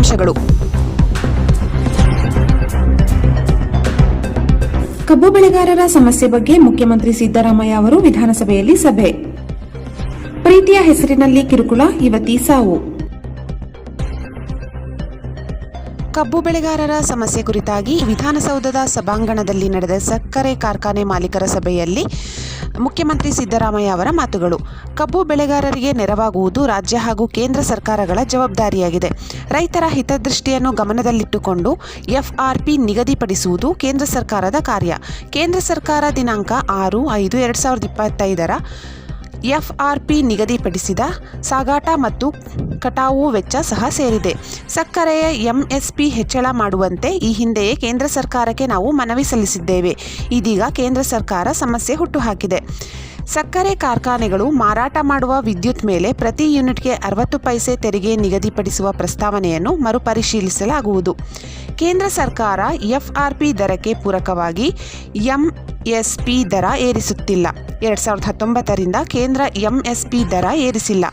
ಮುಖ್ಯಾಂಶಗಳು. ಕಬ್ಬು ಬೆಳೆಗಾರರ ಸಮಸ್ಯೆ ಬಗ್ಗೆ ಮುಖ್ಯಮಂತ್ರಿ ಸಿದ್ದರಾಮಯ್ಯ ಅವರು ವಿಧಾನಸಭೆಯಲ್ಲಿ ಸಭೆ. ಪ್ರೀತಿಯ ಹೆಸರಿನಲ್ಲಿ ಕಿರುಕುಳ, ಯುವತಿ ಸಾವು. ಕಬ್ಬು ಬೆಳೆಗಾರರ ಸಮಸ್ಯೆ ಕುರಿತಾಗಿ ವಿಧಾನಸೌಧದ ಸಭಾಂಗಣದಲ್ಲಿ ನಡೆದ ಸಕ್ಕರೆ ಕಾರ್ಖಾನೆ ಮಾಲೀಕರ ಸಭೆಯಲ್ಲಿ ಮುಖ್ಯಮಂತ್ರಿ ಸಿದ್ದರಾಮಯ್ಯ ಅವರ ಮಾತುಗಳು. ಕಬ್ಬು ಬೆಳೆಗಾರರಿಗೆ ನೆರವಾಗುವುದು ರಾಜ್ಯ ಹಾಗೂ ಕೇಂದ್ರ ಸರ್ಕಾರಗಳ ಜವಾಬ್ದಾರಿಯಾಗಿದೆ. ರೈತರ ಹಿತದೃಷ್ಟಿಯನ್ನು ಗಮನದಲ್ಲಿಟ್ಟುಕೊಂಡು FRP ನಿಗದಿಪಡಿಸುವುದು ಕೇಂದ್ರ ಸರ್ಕಾರದ ಕಾರ್ಯ. ಕೇಂದ್ರ ಸರ್ಕಾರ ದಿನಾಂಕ 6/5/2025 FRP ನಿಗದಿಪಡಿಸಿದ ಸಾಗಾಟ ಮತ್ತು ಕಟಾವು ವೆಚ್ಚ ಸಹ ಸೇರಿದೆ. ಸಕ್ಕರೆಯ MSP ಹೆಚ್ಚಳ ಮಾಡುವಂತೆ ಈ ಹಿಂದೆಯೇ ಕೇಂದ್ರ ಸರ್ಕಾರಕ್ಕೆ ನಾವು ಮನವಿ ಸಲ್ಲಿಸಿದ್ದೇವೆ. ಇದೀಗ ಕೇಂದ್ರ ಸರ್ಕಾರ ಸಮಸ್ಯೆ ಹುಟ್ಟುಹಾಕಿದೆ. ಸಕ್ಕರೆ ಕಾರ್ಖಾನೆಗಳು ಮಾರಾಟ ಮಾಡುವ ವಿದ್ಯುತ್ ಮೇಲೆ ಪ್ರತಿ ಯೂನಿಟ್ಗೆ 60 ಪೈಸೆ ತೆರಿಗೆ ನಿಗದಿಪಡಿಸುವ ಪ್ರಸ್ತಾವನೆಯನ್ನು ಮರುಪರಿಶೀಲಿಸಲಾಗುವುದು. ಕೇಂದ್ರ ಸರ್ಕಾರ FRP ದರಕ್ಕೆ ಪೂರಕವಾಗಿ MSP ದರ ಏರಿಸುತ್ತಿಲ್ಲ. 2019ರಿಂದ ಕೇಂದ್ರ MSP ದರ ಏರಿಸಿಲ್ಲ.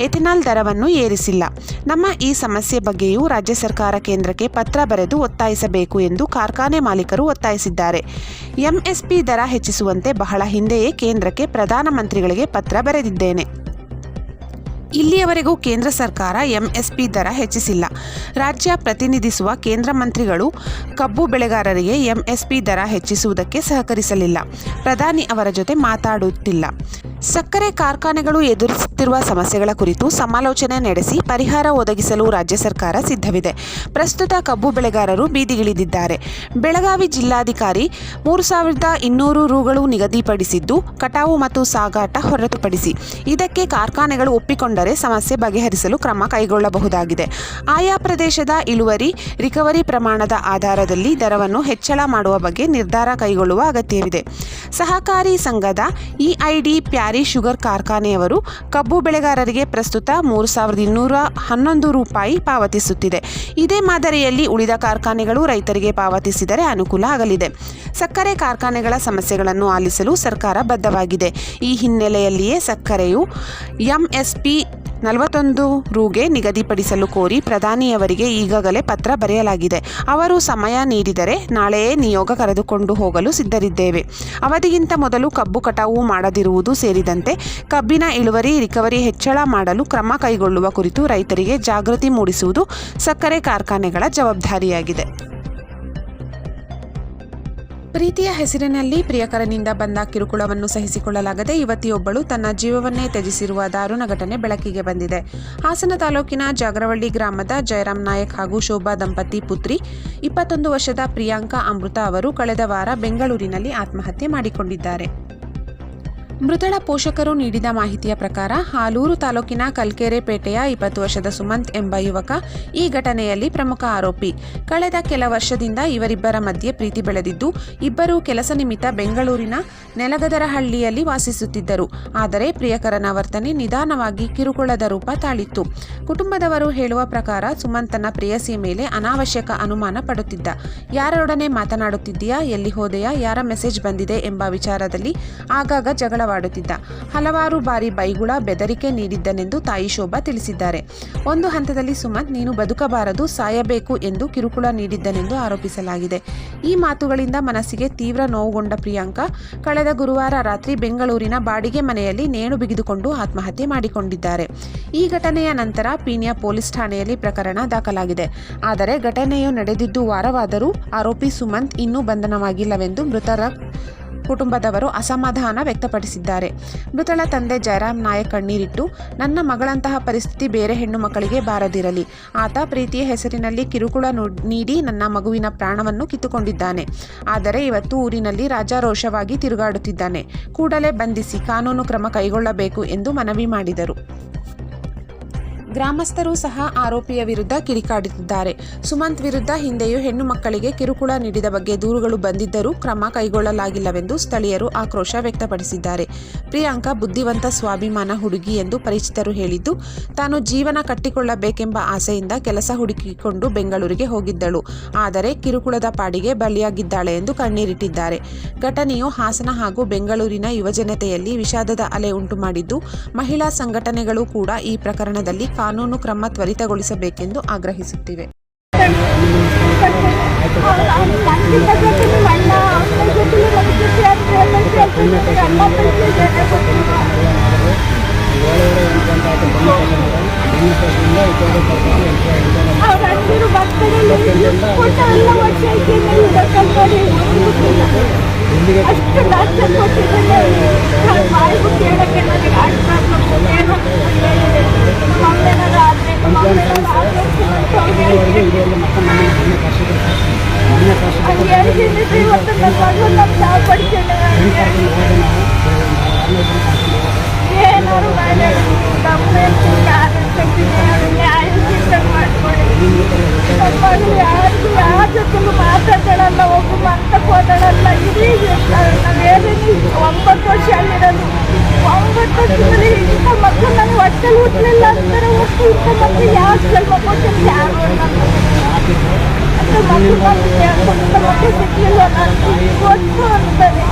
ಎಥೆನಾಲ್ ದರವನ್ನು ಏರಿಸಿಲ್ಲ. ನಮ್ಮ ಈ ಸಮಸ್ಯೆ ಬಗ್ಗೆಯೂ ರಾಜ್ಯ ಸರ್ಕಾರ ಕೇಂದ್ರಕ್ಕೆ ಪತ್ರ ಬರೆದು ಒತ್ತಾಯಿಸಬೇಕು ಎಂದು ಕಾರ್ಖಾನೆ ಮಾಲೀಕರು ಒತ್ತಾಯಿಸಿದ್ದಾರೆ. MSP ದರ ಹೆಚ್ಚಿಸುವಂತೆ ಬಹಳ ಹಿಂದೆಯೇ ಕೇಂದ್ರಕ್ಕೆ ಪ್ರಧಾನಮಂತ್ರಿಗಳಿಗೆ ಪತ್ರ ಬರೆದಿದ್ದೇನೆ. ಇಲ್ಲಿಯವರೆಗೂ ಕೇಂದ್ರ ಸರ್ಕಾರ MSP ದರ ಹೆಚ್ಚಿಸಿಲ್ಲ. ರಾಜ್ಯ ಪ್ರತಿನಿಧಿಸುವ ಕೇಂದ್ರ ಮಂತ್ರಿಗಳು ಕಬ್ಬು ಬೆಳೆಗಾರರಿಗೆ MSP ದರ ಹೆಚ್ಚಿಸುವುದಕ್ಕೆ ಸಹಕರಿಸಲಿಲ್ಲ. ಪ್ರಧಾನಿ ಅವರ ಜೊತೆ ಮಾತಾಡುತ್ತಿಲ್ಲ. ಸಕ್ಕರೆ ಕಾರ್ಖಾನೆಗಳು ಎದುರಿಸುತ್ತಿರುವ ಸಮಸ್ಯೆಗಳ ಕುರಿತು ಸಮಾಲೋಚನೆ ನಡೆಸಿ ಪರಿಹಾರ ಒದಗಿಸಲು ರಾಜ್ಯ ಸರ್ಕಾರ ಸಿದ್ಧವಿದೆ. ಪ್ರಸ್ತುತ ಕಬ್ಬು ಬೆಳೆಗಾರರು ಬೀದಿಗಿಳಿದಿದ್ದಾರೆ. ಬೆಳಗಾವಿ ಜಿಲ್ಲಾಧಿಕಾರಿ 3,200 ರು ನಿಗದಿಪಡಿಸಿದ್ದು ಕಟಾವು ಮತ್ತು ಸಾಗಾಟ ಹೊರತುಪಡಿಸಿ. ಇದಕ್ಕೆ ಕಾರ್ಖಾನೆಗಳು ಒಪ್ಪಿಕೊಂಡರೆ ಸಮಸ್ಯೆ ಬಗೆಹರಿಸಲು ಕ್ರಮ ಕೈಗೊಳ್ಳಬಹುದಾಗಿದೆ. ಆಯಾ ಪ್ರದೇಶದ ಇಳುವರಿ ರಿಕವರಿ ಪ್ರಮಾಣದ ಆಧಾರದಲ್ಲಿ ದರವನ್ನು ಹೆಚ್ಚಳ ಮಾಡುವ ಬಗ್ಗೆ ನಿರ್ಧಾರ ಕೈಗೊಳ್ಳುವ ಅಗತ್ಯವಿದೆ. ಸಹಕಾರಿ ಸಂಘದ EID ಪ್ಯಾರಿ ಶುಗರ್ ಕಾರ್ಖಾನೆಯವರು ಕಬ್ಬು ಬೆಳೆಗಾರರಿಗೆ ಪ್ರಸ್ತುತ 3,211 ರೂಪಾಯಿ ಪಾವತಿಸುತ್ತಿದೆ. ಇದೇ ಮಾದರಿಯಲ್ಲಿ ಉಳಿದ ಕಾರ್ಖಾನೆಗಳು ರೈತರಿಗೆ ಪಾವತಿಸಿದರೆ ಅನುಕೂಲ ಆಗಲಿದೆ. ಸಕ್ಕರೆ ಕಾರ್ಖಾನೆಗಳ ಸಮಸ್ಯೆಗಳನ್ನು ಆಲಿಸಲು ಸರ್ಕಾರ ಬದ್ಧವಾಗಿದೆ. ಈ ಹಿನ್ನೆಲೆಯಲ್ಲಿಯೇ ಸಕ್ಕರೆಯು MSP 41 ರುಗೆ ನಿಗದಿಪಡಿಸಲು ಕೋರಿ ಪ್ರಧಾನಿಯವರಿಗೆ ಈಗಾಗಲೇ ಪತ್ರ ಬರೆಯಲಾಗಿದೆ. ಅವರು ಸಮಯ ನೀಡಿದರೆ ನಾಳೆಯೇ ನಿಯೋಗ ಕರೆದುಕೊಂಡು ಹೋಗಲು ಸಿದ್ಧರಿದ್ದೇವೆ. ಅವಧಿಗಿಂತ ಮೊದಲು ಕಬ್ಬು ಕಟಾವು ಮಾಡದಿರುವುದು ಸೇರಿದಂತೆ ಕಬ್ಬಿನ ಇಳುವರಿ ರಿಕವರಿ ಹೆಚ್ಚಳ ಮಾಡಲು ಕ್ರಮ ಕೈಗೊಳ್ಳುವ ಕುರಿತು ರೈತರಿಗೆ ಜಾಗೃತಿ ಮೂಡಿಸುವುದು ಸಕ್ಕರೆ ಕಾರ್ಖಾನೆಗಳ ಜವಾಬ್ದಾರಿಯಾಗಿದೆ. ಪ್ರೀತಿಯ ಹೆಸರಿನಲ್ಲಿ ಪ್ರಿಯಕರನಿಂದ ಬಂದ ಕಿರುಕುಳವನ್ನು ಸಹಿಸಿಕೊಳ್ಳಲಾಗದೆ ಯುವತಿಯೊಬ್ಬಳು ತನ್ನ ಜೀವವನ್ನೇ ತ್ಯಜಿಸಿರುವ ದಾರುಣ ಘಟನೆ ಬೆಳಕಿಗೆ ಬಂದಿದೆ. ಹಾಸನ ತಾಲೂಕಿನ ಜಾಗರವಳ್ಳಿ ಗ್ರಾಮದ ಜಯರಾಮ್ ನಾಯಕ್ ಹಾಗೂ ಶೋಭಾ ದಂಪತಿ ಪುತ್ರಿ 21 ವರ್ಷದ ಪ್ರಿಯಾಂಕಾ ಅಮೃತ ಅವರು ಕಳೆದ ವಾರ ಬೆಂಗಳೂರಿನಲ್ಲಿ ಆತ್ಮಹತ್ಯೆ ಮಾಡಿಕೊಂಡಿದ್ದಾರೆ. ಮೃತಳ ಪೋಷಕರು ನೀಡಿದ ಮಾಹಿತಿಯ ಪ್ರಕಾರ ಹಾಲೂರು ತಾಲೂಕಿನ ಕಲ್ಕೆರೆ ಪೇಟೆಯ 20 ವರ್ಷದ ಸುಮಂತ್ ಎಂಬ ಯುವಕ ಈ ಘಟನೆಯಲ್ಲಿ ಪ್ರಮುಖ ಆರೋಪಿ. ಕಳೆದ ಕೆಲ ವರ್ಷದಿಂದ ಇವರಿಬ್ಬರ ಮಧ್ಯೆ ಪ್ರೀತಿ ಬೆಳೆದಿದ್ದು ಇಬ್ಬರು ಕೆಲಸ ನಿಮಿತ್ತ ಬೆಂಗಳೂರಿನ ನೆಲಗದರಹಳ್ಳಿಯಲ್ಲಿ ವಾಸಿಸುತ್ತಿದ್ದರು. ಆದರೆ ಪ್ರಿಯಕರನ ವರ್ತನೆ ನಿಧಾನವಾಗಿ ಕಿರುಕುಳದ ರೂಪ ತಾಳಿತ್ತು. ಕುಟುಂಬದವರು ಹೇಳುವ ಪ್ರಕಾರ ಸುಮಂತ್ ತನ್ನ ಪ್ರೇಯಸಿಯ ಮೇಲೆ ಅನಾವಶ್ಯಕ ಅನುಮಾನ ಪಡುತ್ತಿದ್ದ. ಯಾರೊಡನೆ ಮಾತನಾಡುತ್ತಿದ್ದೀಯಾ, ಎಲ್ಲಿ ಹೋದೆಯಾ, ಯಾರ ಮೆಸೇಜ್ ಬಂದಿದೆ ಎಂಬ ವಿಚಾರದಲ್ಲಿ ಆಗಾಗ ಜಗಳವಾಡುತ್ತಿದ್ದ. ಹಲವಾರು ಬಾರಿ ಬೈಗುಳ, ಬೆದರಿಕೆ ನೀಡಿದ್ದನೆಂದು ತಾಯಿ ಶೋಭಾ ತಿಳಿಸಿದ್ದಾರೆ. ಒಂದು ಹಂತದಲ್ಲಿ ಸುಮಂತ್ ನೀನು ಬದುಕಬಾರದು, ಸಾಯಬೇಕು ಎಂದು ಕಿರುಕುಳ ನೀಡಿದ್ದನೆಂದು ಆರೋಪಿಸಲಾಗಿದೆ. ಈ ಮಾತುಗಳಿಂದ ಮನಸ್ಸಿಗೆ ತೀವ್ರ ನೋವುಗೊಂಡ ಪ್ರಿಯಾಂಕಾ ಕಳೆದ ಗುರುವಾರ ರಾತ್ರಿ ಬೆಂಗಳೂರಿನ ಬಾಡಿಗೆ ಮನೆಯಲ್ಲಿ ನೇಣು ಬಿಗಿದುಕೊಂಡು ಆತ್ಮಹತ್ಯೆ ಮಾಡಿಕೊಂಡಿದ್ದಾರೆ. ಈ ಘಟನೆಯ ನಂತರ ಪೀಣ್ಯ ಪೊಲೀಸ್ ಠಾಣೆಯಲ್ಲಿ ಪ್ರಕರಣ ದಾಖಲಾಗಿದೆ. ಆದರೆ ಘಟನೆಯು ನಡೆದಿದ್ದು ವಾರವಾದರೂ ಆರೋಪಿ ಸುಮಂತ್ ಇನ್ನೂ ಬಂಧನವಾಗಿಲ್ಲವೆಂದು ಮೃತರ ಕುಟುಂಬದವರು ಅಸಮಾಧಾನ ವ್ಯಕ್ತಪಡಿಸಿದ್ದಾರೆ. ಮೃತಳ ತಂದೆ ಜಯರಾಮ್ ನಾಯಕ್ ಕಣ್ಣೀರಿಟ್ಟು, ನನ್ನ ಮಗಳಂತಹ ಪರಿಸ್ಥಿತಿ ಬೇರೆ ಹೆಣ್ಣು ಮಕ್ಕಳಿಗೆ ಬಾರದಿರಲಿ. ಆತ ಪ್ರೀತಿಯ ಹೆಸರಿನಲ್ಲಿ ಕಿರುಕುಳ ನೀಡಿ ನನ್ನ ಮಗುವಿನ ಪ್ರಾಣವನ್ನು ಕಿತ್ತುಕೊಂಡಿದ್ದಾನೆ. ಆದರೆ ಇವತ್ತು ಊರಿನಲ್ಲಿ ರಾಜಾರೋಷವಾಗಿ ತಿರುಗಾಡುತ್ತಿದ್ದಾನೆ. ಕೂಡಲೇ ಬಂಧಿಸಿ ಕಾನೂನು ಕ್ರಮ ಕೈಗೊಳ್ಳಬೇಕು ಎಂದು ಮನವಿ ಮಾಡಿದರು. ಗ್ರಾಮಸ್ಥರು ಸಹ ಆರೋಪಿಯ ವಿರುದ್ಧ ಕಿಡಿಕಾಡುತ್ತಿದ್ದಾರೆ. ಸುಮಂತ್ ವಿರುದ್ಧ ಹಿಂದೆಯೂ ಹೆಣ್ಣು ಮಕ್ಕಳಿಗೆ ಕಿರುಕುಳ ನೀಡಿದ ಬಗ್ಗೆ ದೂರುಗಳು ಬಂದಿದ್ದರೂ ಕ್ರಮ ಕೈಗೊಳ್ಳಲಾಗಿಲ್ಲವೆಂದು ಸ್ಥಳೀಯರು ಆಕ್ರೋಶ ವ್ಯಕ್ತಪಡಿಸಿದ್ದಾರೆ. ಪ್ರಿಯಾಂಕಾ ಬುದ್ಧಿವಂತ ಸ್ವಾಭಿಮಾನ ಹುಡುಗಿ ಎಂದು ಪರಿಚಿತರು ಹೇಳಿದ್ದು, ತಾನು ಜೀವನ ಕಟ್ಟಿಕೊಳ್ಳಬೇಕೆಂಬ ಆಸೆಯಿಂದ ಕೆಲಸ ಹುಡುಕಿಕೊಂಡು ಬೆಂಗಳೂರಿಗೆ ಹೋಗಿದ್ದಳು. ಆದರೆ ಕಿರುಕುಳದ ಪಾಡಿಗೆ ಬಲಿಯಾಗಿದ್ದಾಳೆ ಎಂದು ಕಣ್ಣೀರಿಟ್ಟಿದ್ದಾರೆ. ಘಟನೆಯು ಹಾಸನ ಹಾಗೂ ಬೆಂಗಳೂರಿನ ಯುವಜನತೆಯಲ್ಲಿ ವಿಷಾದದ ಅಲೆ ಉಂಟು ಮಾಡಿದ್ದು, ಮಹಿಳಾ ಸಂಘಟನೆಗಳು ಕೂಡ ಈ ಪ್ರಕರಣದಲ್ಲಿ ಕಾನೂನು ಕ್ರಮ ತ್ವರಿತಗೊಳಿಸಬೇಕೆಂದು ಆಗ್ರಹಿಸುತ್ತಿವೆ. ಅವರಂದಿರು ಭಕ್ತರಲ್ಲಿ ಕೊಟ್ಟ ಎಲ್ಲ ವರ್ಷ ಅಷ್ಟು ಲಕ್ಷ ಕೊಟ್ಟಿದ್ದೇನೆ. ಬಾಯಿಗೂ ಕೇಳಕ್ಕೆ ನನಗೆ ಆಗ್ಬಾರ್ದು. ಏನೋ ಮಮ್ಮೇನಾದ್ರು ಆದ್ರೆ ಹಂಗೆ ಹೇಳ್ತೀನಿ. ಇವತ್ತು ನನ್ನ ಮಗಳು ನಮ್ಮ ಸಾವು ಪಡ್ಕೊಂಡು ಏನಾದ್ರು ಮಾಡಿ ನ್ಯಾಯ ಮಾಡ್ಕೊಳ್ಳಿ. ನಮ್ಮ ಮಗಳು ಯಾರಿಗೂ ಯಾರ ಜೊತೆಗೂ ಮಾತಾಡಲ್ಲ, ಒಬ್ಬ ಮಂತಕ್ಕೆ ಹೋದಳಲ್ಲ. ಇಡೀ ನಾವೇನೇನು 9 ವರ್ಷ ಅಲ್ಲಿರೋದು. 9 ವರ್ಷದಲ್ಲಿ ಇಂಥ ಮಕ್ಕಳು ನನಗೆ ಹೊಟ್ಟೆಲಿ ಹುಟ್ಟಲಿಲ್ಲ ಅಂತಾರೆ. ಒಟ್ಟು ಇಂಥ ಮಕ್ಕಳು ಯಾವ ಜನ್ಮ ಕೊಟ್ಟಿದ್ದು ಯಾರು ಅಂತ ಮಕ್ಕಳು ಸಿಕ್ಕಲಿಲ್ಲ ನಾನು ಒಟ್ಟು ಅಂತಾರೆ.